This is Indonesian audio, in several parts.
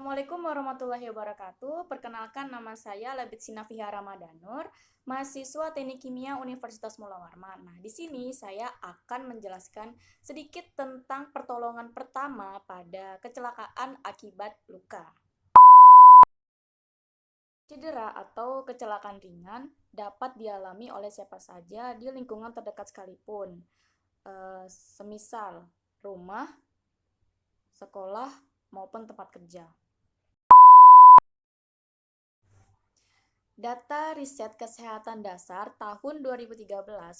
Assalamualaikum warahmatullahi wabarakatuh. Perkenalkan, nama saya Labit Sinafia Ramadanur, mahasiswa Teknik Kimia Universitas Mula Warman. Nah, di sini saya akan menjelaskan sedikit tentang pertolongan pertama pada kecelakaan akibat luka. Cedera atau kecelakaan ringan dapat dialami oleh siapa saja di lingkungan terdekat sekalipun, semisal rumah, sekolah, maupun tempat kerja. Data Riset Kesehatan Dasar tahun 2013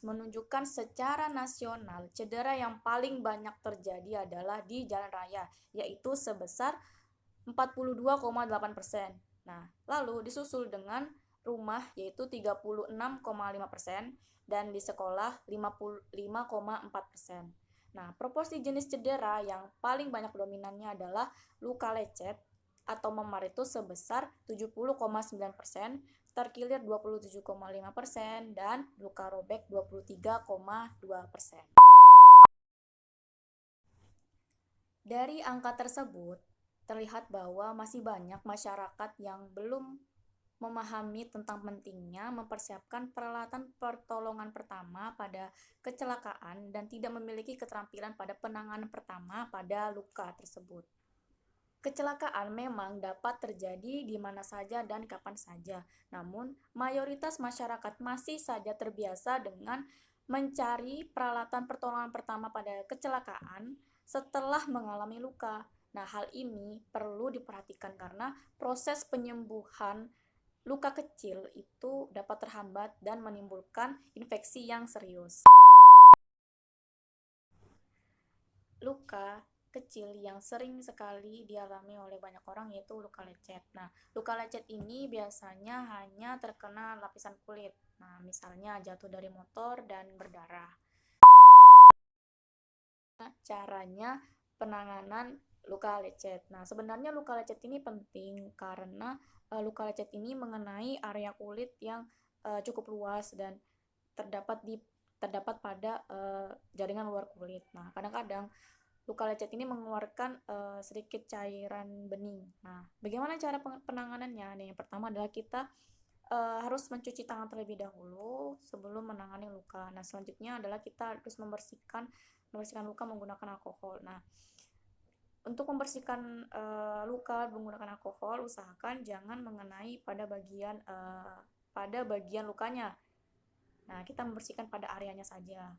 menunjukkan secara nasional cedera yang paling banyak terjadi adalah di jalan raya, yaitu sebesar 42,8%. Nah, lalu disusul dengan rumah yaitu 36,5% dan di sekolah 55,4%. Nah, proporsi jenis cedera yang paling banyak dominannya adalah luka lecet atau memar itu sebesar 70,9%, terkilir 27,5%, dan luka robek 23,2%. Dari angka tersebut, terlihat bahwa masih banyak masyarakat yang belum memahami tentang pentingnya mempersiapkan peralatan pertolongan pertama pada kecelakaan dan tidak memiliki keterampilan pada penanganan pertama pada luka tersebut. Kecelakaan memang dapat terjadi di mana saja dan kapan saja, namun mayoritas masyarakat masih saja terbiasa dengan mencari peralatan pertolongan pertama pada kecelakaan setelah mengalami luka. Nah, hal ini perlu diperhatikan karena proses penyembuhan luka kecil itu dapat terhambat dan menimbulkan infeksi yang serius. Luka kecil yang sering sekali dialami oleh banyak orang yaitu luka lecet. Nah, luka lecet ini biasanya hanya terkena lapisan kulit. Nah, misalnya jatuh dari motor dan berdarah. Caranya penanganan luka lecet. Nah, sebenarnya luka lecet ini penting karena luka lecet ini mengenai area kulit yang cukup luas dan terdapat pada jaringan luar kulit. Nah, kadang-kadang luka lecet ini mengeluarkan sedikit cairan bening. Nah, bagaimana cara penanganannya? Nih, yang pertama adalah kita harus mencuci tangan terlebih dahulu sebelum menangani luka. Nah, selanjutnya adalah kita harus membersihkan luka menggunakan alkohol. Nah, untuk membersihkan luka menggunakan alkohol, usahakan jangan mengenai pada bagian lukanya. Nah, kita membersihkan pada areanya saja.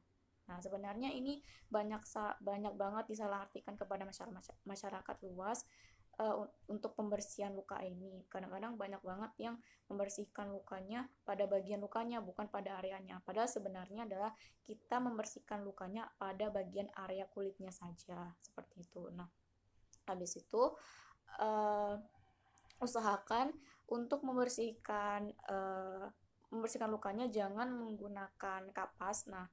Nah, sebenarnya ini banyak banget disalahartikan kepada masyarakat luas untuk pembersihan luka ini. Kadang-kadang banyak banget yang membersihkan lukanya pada bagian lukanya, bukan pada areanya. Padahal sebenarnya adalah kita membersihkan lukanya pada bagian area kulitnya saja, seperti itu. Nah, habis itu usahakan untuk membersihkan lukanya jangan menggunakan kapas. Nah,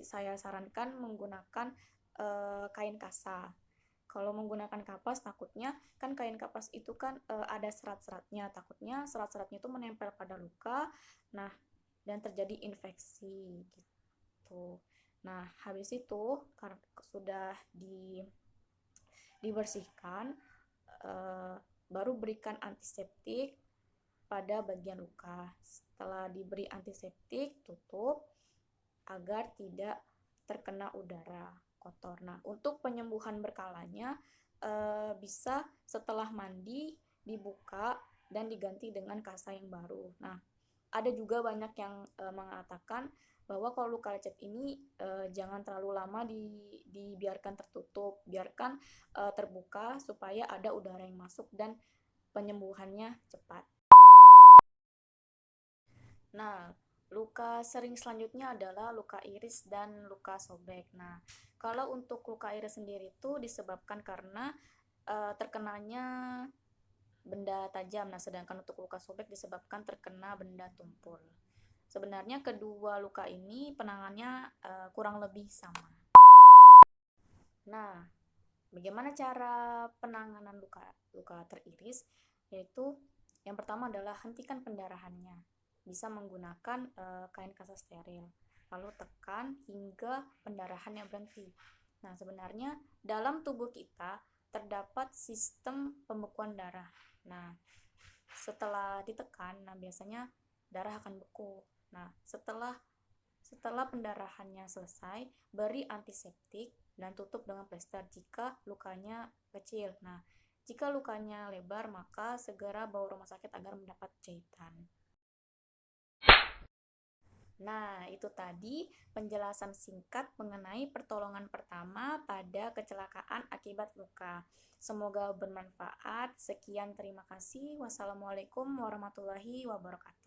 saya sarankan menggunakan kain kasa. Kalau menggunakan kapas, takutnya kan kain kapas itu kan ada serat-seratnya. Takutnya serat-seratnya itu menempel pada luka, nah, dan terjadi infeksi gitu. Nah, habis itu karena sudah dibersihkan, baru berikan antiseptik pada bagian luka. Setelah diberi antiseptik, tutup agar tidak terkena udara kotor. Nah, untuk penyembuhan berkalanya bisa setelah mandi dibuka dan diganti dengan kasa yang baru. Nah, ada juga banyak yang mengatakan bahwa kalau luka lecet ini jangan terlalu lama dibiarkan tertutup, biarkan terbuka supaya ada udara yang masuk dan penyembuhannya cepat. Nah, luka sering selanjutnya adalah luka iris dan luka sobek. Nah, kalau untuk luka iris sendiri itu disebabkan karena terkenanya benda tajam. Nah, sedangkan untuk luka sobek disebabkan terkena benda tumpul. Sebenarnya kedua luka ini penanganannya kurang lebih sama. Nah, bagaimana cara penanganan luka teriris? Yaitu yang pertama adalah hentikan pendarahannya. Bisa menggunakan kain kasa steril. Lalu tekan hingga pendarahannya berhenti. Nah, sebenarnya dalam tubuh kita terdapat sistem pembekuan darah. Nah, setelah ditekan, biasanya darah akan beku. Nah, setelah pendarahannya selesai, beri antiseptik dan tutup dengan plester jika lukanya kecil. Nah, jika lukanya lebar, maka segera bawa rumah sakit agar mendapat jahitan. Nah, itu tadi penjelasan singkat mengenai pertolongan pertama pada kecelakaan akibat luka. Semoga bermanfaat. Sekian, terima kasih. Wassalamualaikum warahmatullahi wabarakatuh.